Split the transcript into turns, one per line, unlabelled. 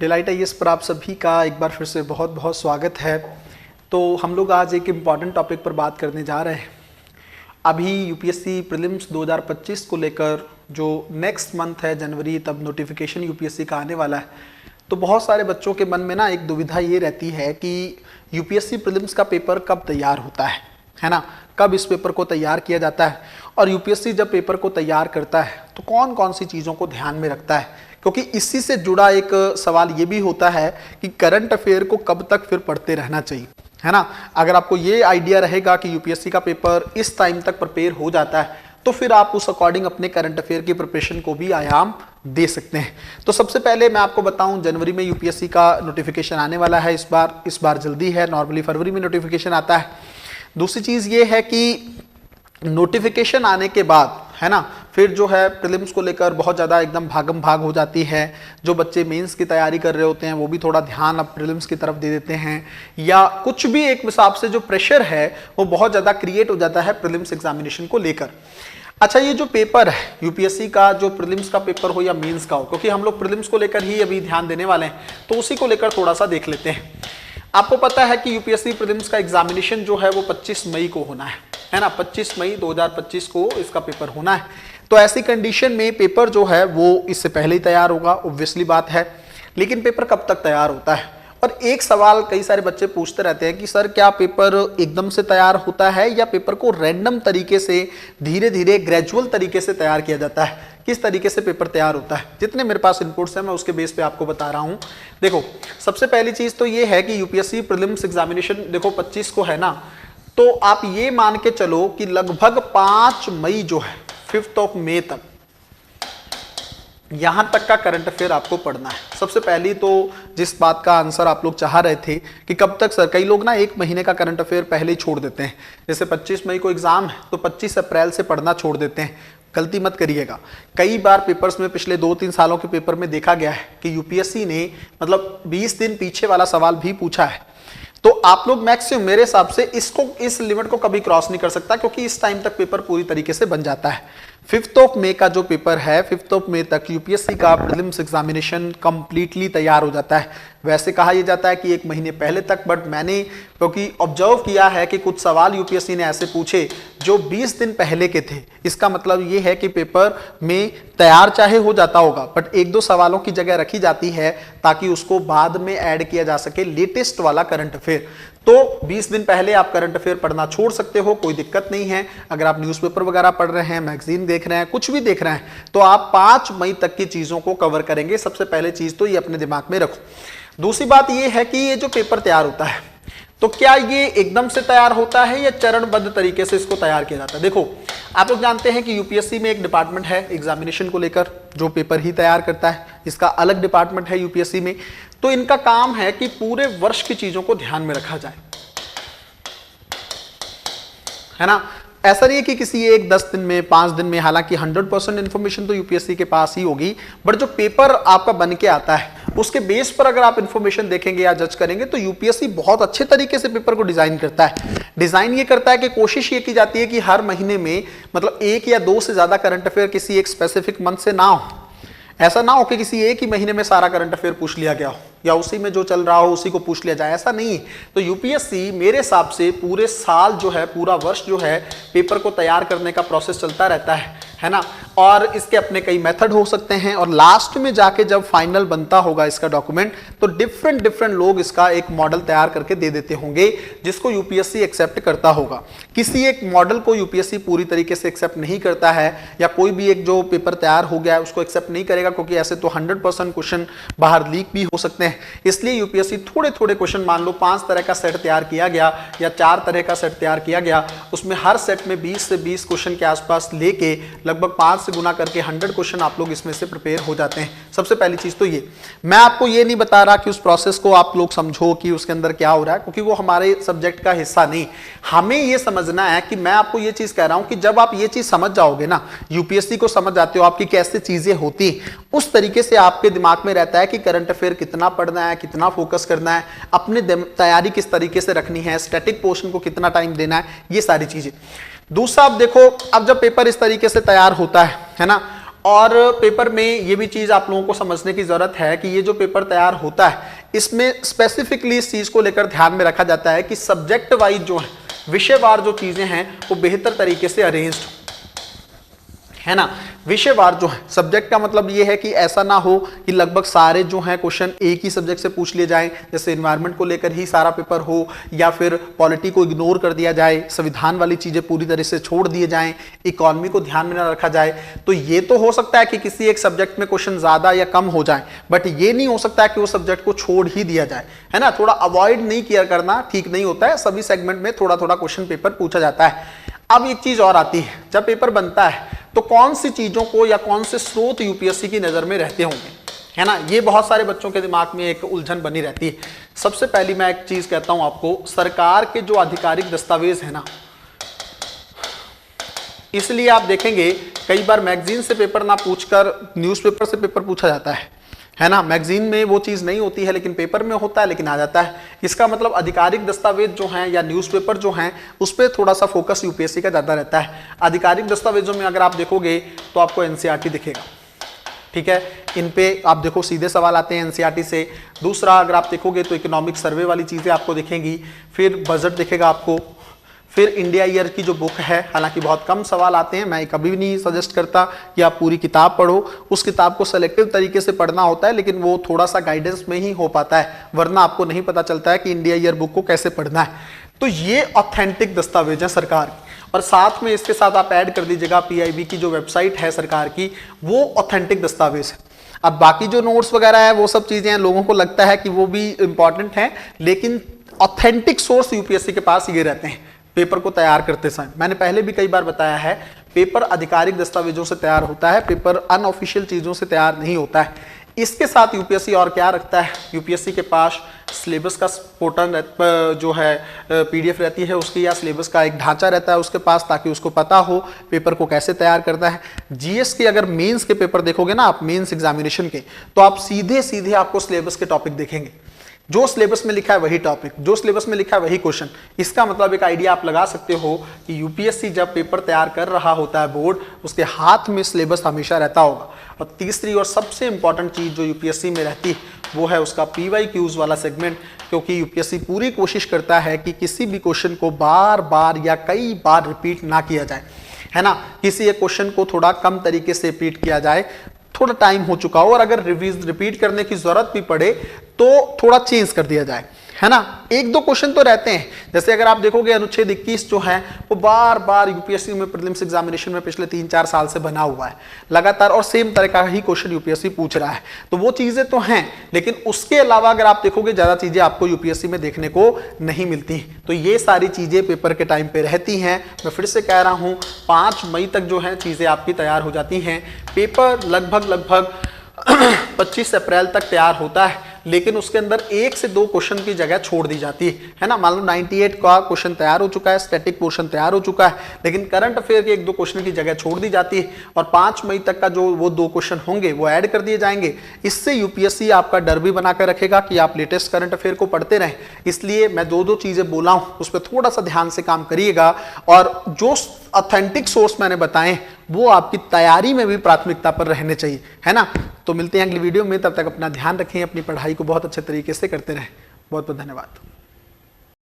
Delight IAS पर आप सभी का एक बार फिर से बहुत बहुत स्वागत है। तो हम लोग आज एक इम्पॉर्टेंट टॉपिक पर बात करने जा रहे हैं। अभी यूपीएससी प्रीलिम्स 2025 को लेकर जो नेक्स्ट मंथ है जनवरी, तब नोटिफिकेशन यूपीएससी का आने वाला है। तो बहुत सारे बच्चों के मन में ना एक दुविधा ये रहती है कि यूपीएससी प्रीलिम्स का पेपर कब तैयार होता है ना, कब इस पेपर को तैयार किया जाता है, और यूपीएससी जब पेपर को तैयार करता है तो कौन कौन सी चीज़ों को ध्यान में रखता है। क्योंकि इसी से जुड़ा एक सवाल ये भी होता है कि करंट अफेयर को कब तक फिर पढ़ते रहना चाहिए, है ना। अगर आपको ये आइडिया रहेगा कि यूपीएससी का पेपर इस टाइम तक प्रिपेयर हो जाता है तो फिर आप उस अकॉर्डिंग अपने करंट अफेयर की प्रिपरेशन को भी आयाम दे सकते हैं। तो सबसे पहले मैं आपको बताऊं, जनवरी में यूपीएससी का नोटिफिकेशन आने वाला है। इस बार जल्दी है, नॉर्मली फरवरी में नोटिफिकेशन आता है। दूसरी चीज़ ये है कि नोटिफिकेशन आने के बाद, है ना, फिर जो है प्रीलिम्स को लेकर बहुत ज़्यादा एकदम भागम भाग हो जाती है। जो बच्चे मेंस की तैयारी कर रहे होते हैं वो भी थोड़ा ध्यान अब प्रीलिम्स की तरफ दे देते हैं, या कुछ भी एक हिसाब से जो प्रेशर है वो बहुत ज़्यादा क्रिएट हो जाता है प्रीलिम्स एग्जामिनेशन को लेकर। अच्छा, ये जो पेपर है यूपीएससी का, जो प्रीलिम्स का पेपर हो या मेंस का हो, क्योंकि हम लोग प्रीलिम्स को लेकर ही अभी ध्यान देने वाले हैं, तो उसी को लेकर थोड़ा सा देख लेते हैं। आपको पता है कि यूपीएससी प्रीलिम्स का एग्जामिनेशन जो है वो 25 मई को होना है ना। 25 मई 2025 को इसका पेपर होना है। तो ऐसी कंडीशन में पेपर जो है वो इससे पहले ही तैयार होगा, ऑब्वियसली बात है। लेकिन पेपर कब तक तैयार होता है? और एक सवाल कई सारे बच्चे पूछते रहते हैं कि सर क्या पेपर एकदम से तैयार होता है या पेपर को रैंडम तरीके से, धीरे धीरे ग्रेजुअल तरीके से तैयार किया जाता है? किस तरीके से पेपर तैयार होता है? जितने मेरे पास इनपुट्स हैं मैं उसके बेस पे आपको बता रहा हूं। देखो, सबसे पहली चीज तो ये है कि यूपीएससी प्रीलिम्स एग्जामिनेशन देखो 25 को है ना, तो आप ये मान के चलो कि लगभग 5 मई जो है, 5 मई तक यहां तक का करंट अफेयर आपको पढ़ना है। सबसे पहली तो जिस बात का आंसर आप लोग चाह रहे थे कि कब तक सर, कई लोग ना 1 महीने का करंट अफेयर पहले ही छोड़ देते हैं। जैसे 25 मई को एग्जाम है तो 25 अप्रैल से पढ़ना छोड़ देते हैं। गलती मत करिएगा। कई बार पेपर्स में पिछले 2-3 सालों के पेपर में देखा गया है कि यूपीएससी ने मतलब 20 दिन पीछे वाला सवाल भी पूछा है। तो आप लोग मैक्सिमम मेरे हिसाब से इस लिमिट को कभी क्रॉस नहीं कर सकता, क्योंकि इस टाइम तक पेपर पूरी तरीके से बन जाता है। 5 मई का जो पेपर है, 5 मई तक यूपीएससी का प्रीलिम्स एग्जामिनेशन कंप्लीटली तैयार हो जाता है। वैसे कहा यह जाता है कि 1 महीने पहले तक, बट मैंने क्योंकि ऑब्जर्व किया है कि कुछ सवाल यूपीएससी ने ऐसे पूछे जो 20 दिन पहले के थे। इसका मतलब ये है कि पेपर में तैयार चाहे हो जाता होगा, बट 1-2 सवालों की जगह रखी जाती है ताकि उसको बाद में ऐड किया जा सके लेटेस्ट वाला करंट अफेयर। तो 20 दिन पहले आप करंट अफेयर पढ़ना छोड़ सकते हो, कोई दिक्कत नहीं है। अगर आप न्यूज़पेपर वगैरह पढ़ रहे हैं, मैगजीन देख रहे हैं, कुछ भी देख रहे हैं, तो आप 5 मई तक की चीज़ों को कवर करेंगे। सबसे पहले चीज़ तो ये अपने दिमाग में रखो। दूसरी बात ये है कि ये जो पेपर तैयार होता है तो क्या ये एकदम से तैयार होता है या चरणबद्ध तरीके से इसको तैयार किया जाता है? देखो, आप लोग जानते हैं कि यूपीएससी में एक डिपार्टमेंट है एग्जामिनेशन को लेकर जो पेपर ही तैयार करता है। इसका अलग डिपार्टमेंट है यूपीएससी में। तो इनका काम है कि पूरे वर्ष की चीजों को ध्यान में रखा जाए, है ना। ऐसा नहीं है कि किसी एक 10 दिन में, 5 दिन में, हालांकि 100% इंफॉर्मेशन तो यूपीएससी के पास ही होगी, बट जो पेपर आपका बन के आता है उसके बेस पर अगर आप इंफॉर्मेशन देखेंगे या जज करेंगे तो यूपीएससी बहुत अच्छे तरीके से पेपर को डिजाइन करता है। डिजाइन ये करता है कि कोशिश ये की जाती है कि हर महीने में मतलब 1 या 2 से ज्यादा करंट अफेयर किसी एक स्पेसिफिक मंथ से ना हो। ऐसा ना हो कि किसी एक ही महीने में सारा करंट अफेयर पूछ लिया गया हो या उसी में जो चल रहा हो उसी को पूछ लिया जाए, ऐसा नहीं है। तो यूपीएससी मेरे हिसाब से पूरे साल जो है, पूरा वर्ष जो है, पेपर को तैयार करने का प्रोसेस चलता रहता है ना। और इसके अपने कई मेथड हो सकते हैं, और लास्ट में जाके जब फाइनल बनता होगा इसका डॉक्यूमेंट तो डिफरेंट लोग इसका एक मॉडल तैयार करके दे देते होंगे जिसको यूपीएससी एक्सेप्ट करता होगा। किसी एक मॉडल को यूपीएससी पूरी तरीके से एक्सेप्ट नहीं करता है, या कोई भी एक जो पेपर तैयार हो गया है उसको एक्सेप्ट नहीं करेगा, क्योंकि ऐसे तो 100% क्वेश्चन बाहर लीक भी हो सकते हैं। इसलिए यूपीएससी थोड़े क्वेश्चन, मान लो 5 तरह का सेट तैयार किया गया या 4 तरह का सेट तैयार किया गया, उसमें हर सेट में 20 से 20 क्वेश्चन के आसपास लेके लगभग 5 से गुना करके 100 क्वेश्चन आप लोग इसमें से प्रिपेयर हो जाते हैं। सबसे पहली चीज तो ये, मैं आपको ये नहीं बता रहा कि उस प्रोसेस को आप लोग समझो कि उसके अंदर क्या हो रहा है, क्योंकि वो हमारे सब्जेक्ट का हिस्सा नहीं। हमें ये समझना है कि मैं आपको ये चीज कह रहा हूं कि जब आप ये चीज समझ जाओगे ना, यूपीएससी को समझ जाते हो, आपकी कैसे चीजें होती, उस तरीके से आपके दिमाग में रहता है कि करंट अफेयर कितना पढ़ना है, कितना फोकस करना है, अपनी तैयारी किस तरीके से रखनी है, स्टैटिक पोर्शन को कितना टाइम देना है, ये सारी चीजें। दूसरा, आप देखो, अब जब पेपर इस तरीके से तैयार होता है ना, और पेपर में ये भी चीज आप लोगों को समझने की जरूरत है कि ये जो पेपर तैयार होता है इसमें स्पेसिफिकली इस चीज को लेकर ध्यान में रखा जाता है कि सब्जेक्ट वाइज जो है, विषयवार जो चीजें हैं वो बेहतर तरीके से अरेंज्ड है ना। विषयवार जो है, सब्जेक्ट का मतलब ये है कि ऐसा ना हो कि लगभग सारे जो हैं क्वेश्चन एक ही सब्जेक्ट से पूछ लिए जाएं, जैसे एनवायरनमेंट को लेकर ही सारा पेपर हो, या फिर पॉलिटी को इग्नोर कर दिया जाए, संविधान वाली चीजें पूरी तरह से छोड़ दिए जाएं, इकोनॉमी को ध्यान में ना रखा जाए। तो ये तो हो सकता है कि किसी एक सब्जेक्ट में क्वेश्चन ज्यादा या कम हो जाए, बट ये नहीं हो सकता है कि वो सब्जेक्ट को छोड़ ही दिया जाए, है ना। थोड़ा अवॉइड नहीं किया करना ठीक नहीं होता है, सभी सेगमेंट में थोड़ा थोड़ा क्वेश्चन पेपर पूछा जाता है। अब एक चीज और आती है, जब पेपर बनता है तो कौन सी चीजों को या कौन से स्रोत यूपीएससी की नजर में रहते होंगे, है ना। ये बहुत सारे बच्चों के दिमाग में एक उलझन बनी रहती है। सबसे पहली मैं एक चीज कहता हूं आपको, सरकार के जो आधिकारिक दस्तावेज है ना, इसलिए आप देखेंगे कई बार मैगजीन से पेपर ना पूछकर न्यूज़पेपर से पेपर पूछा जाता है ना। मैगजीन में वो चीज नहीं होती है लेकिन पेपर में होता है, लेकिन आ जाता है। इसका मतलब आधिकारिक दस्तावेज जो हैं या न्यूज़पेपर जो हैं उस पर थोड़ा सा फोकस यूपीएससी का ज्यादा रहता है। आधिकारिक दस्तावेजों में अगर आप देखोगे तो आपको एनसीईआरटी दिखेगा, ठीक है। इन पे आप देखो सीधे सवाल आते हैं एनसीईआरटी से। दूसरा अगर आप देखोगे तो इकोनॉमिक सर्वे वाली चीजें आपको दिखेंगी, फिर बजट दिखेगा आपको, फिर इंडिया ईयर की जो बुक है, हालांकि बहुत कम सवाल आते हैं, मैं कभी भी नहीं सजेस्ट करता कि आप पूरी किताब पढ़ो, उस किताब को सेलेक्टिव तरीके से पढ़ना होता है, लेकिन वो थोड़ा सा गाइडेंस में ही हो पाता है, वरना आपको नहीं पता चलता है कि इंडिया ईयर बुक को कैसे पढ़ना है। तो ये ऑथेंटिक दस्तावेज है सरकार की, और साथ में इसके साथ आप ऐड कर दीजिएगा पीआईबी की जो वेबसाइट है सरकार की, वो ऑथेंटिक दस्तावेज है। अब बाकी जो नोट्स वगैरह है वो सब चीजें लोगों को लगता है कि वो भी इंपॉर्टेंट है, लेकिन ऑथेंटिक सोर्स यूपीएससी के पास ये रहते हैं पेपर को तैयार करते समय। मैंने पहले भी कई बार बताया है, पेपर आधिकारिक दस्तावेजों से तैयार होता है, पेपर अनऑफिशियल चीजों से तैयार नहीं होता है। इसके साथ यूपीएससी और क्या रखता है, यूपीएससी के पास सिलेबस का पोर्टल जो है पीडीएफ रहती है उसकी, या सिलेबस का एक ढांचा रहता है उसके पास, ताकि उसको पता हो पेपर को कैसे तैयार करना है। जीएस के अगर मेंस के पेपर देखोगे ना आप, मेंस एग्जामिनेशन के, तो आप सीधे सीधे आपको सिलेबस के टॉपिक देखेंगे, जो सिलेबस में लिखा है वही टॉपिक, जो सिलेबस में लिखा है वही क्वेश्चन। इसका मतलब एक आइडिया आप लगा सकते हो कि यूपीएससी जब पेपर तैयार कर रहा होता है बोर्ड, उसके हाथ में सिलेबस हमेशा रहता होगा। और तीसरी और सबसे इंपॉर्टेंट चीज जो यूपीएससी में रहती है वो है उसका पीवाईक्यूज वाला सेगमेंट, क्योंकि यूपीएससी पूरी कोशिश करता है कि किसी भी क्वेश्चन को बार बार या कई बार रिपीट ना किया जाए, है ना। किसी एक क्वेश्चन को थोड़ा कम तरीके से रिपीट किया जाए, थोड़ा टाइम हो चुका हो, और अगर रिपीट करने की जरूरत भी पड़े तो थोड़ा चेंज कर दिया जाए, है ना। एक दो क्वेश्चन तो रहते हैं, जैसे अगर आप देखोगे अनुच्छेद 21 जो है वो बार बार यूपीएससी में प्रीलिम्स एग्जामिनेशन में पिछले 3-4 साल से बना हुआ है लगातार, और सेम तरह का ही क्वेश्चन यूपीएससी पूछ रहा है। तो वो चीजें तो हैं, लेकिन उसके अलावा अगर आप देखोगे ज्यादा चीजें आपको यूपीएससी में देखने को नहीं मिलती। तो ये सारी चीजें पेपर के टाइम पे रहती हैं। मैं फिर से कह रहा हूं 5 मई तक जो है चीजें आपकी तैयार हो जाती हैं। पेपर लगभग 25 अप्रैल तक तैयार होता है, लेकिन उसके अंदर 1 से 2 क्वेश्चन की जगह छोड़ दी जाती है ना। मान लो 98 का क्वेश्चन तैयार हो चुका है, स्टैटिक पोर्शन तैयार हो चुका है, लेकिन करंट अफेयर के 1-2 क्वेश्चन की जगह छोड़ दी जाती है, और 5 मई तक का जो वो 2 क्वेश्चन होंगे वो ऐड कर दिए जाएंगे। इससे यूपीएससी आपका डर भी बनाकर रखेगा कि आप लेटेस्ट करंट अफेयर को पढ़ते रहें। इसलिए मैं 2 चीजें बोला हूं, उस पर थोड़ा सा ध्यान से काम करिएगा, और जो ऑथेंटिक सोर्स मैंने बताए वो आपकी तैयारी में भी प्राथमिकता पर रहने चाहिए, है ना। तो मिलते हैं अगली वीडियो में, तब तक अपना ध्यान रखें, अपनी पढ़ाई को बहुत अच्छे तरीके से करते रहें। बहुत बहुत धन्यवाद।